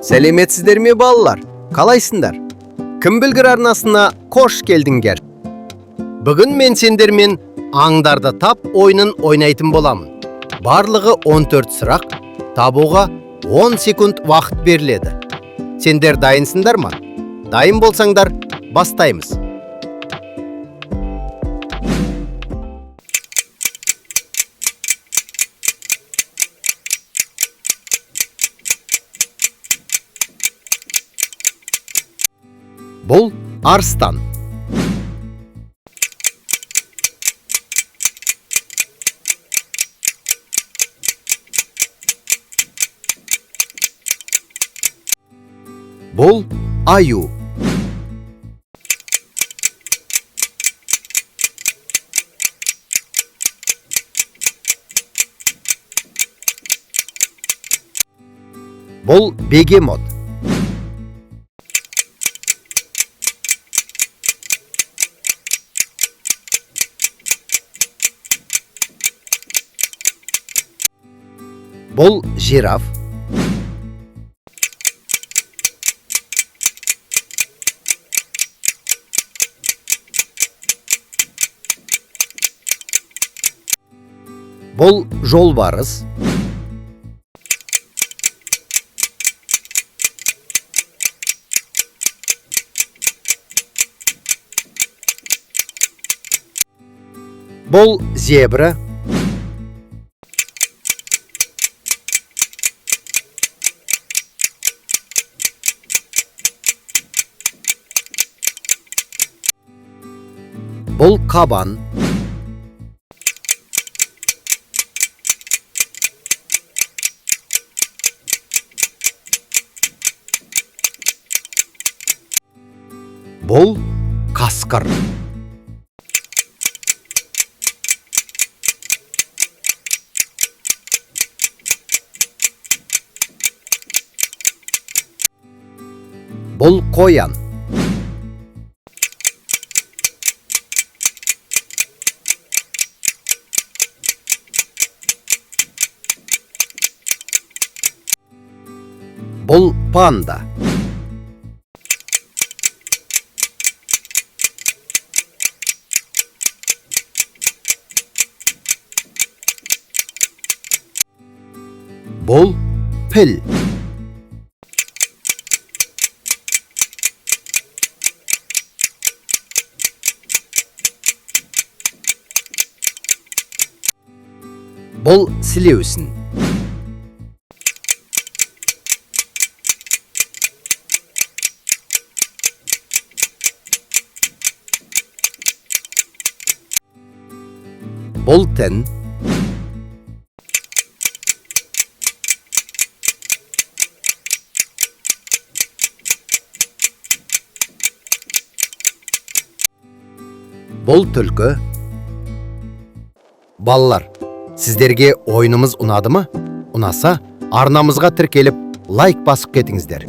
Сәлеметсіздер ме балалар? Қалайсыңдар? Кім білгір арнасына қош келдіңдер. Бүгін мен сендермен аңдарды тап ойынын ойнайтын боламын. Барлығы 14 сұрақ, табуға 10 секунд уақыт беріледі. Сендер дайынсыңдар ма? Дайын болсаңдар, бастаймыз. Бұл арыстан. Бұл аю. Бұл бегемот. Бұл жираф. Бұл жолбарыс. Бұл зебра. Бұл қабан. Бұл қасқыр. Бұл қоян. Бұл панда. Бұл піл. Бұл сілеусін. Бұл тін. Бұл түлкі. Балалар, сіздерге ойынымыз ұнады ма? Ұнаса, арнамызға тіркеліп, лайк басып кетіңіздер.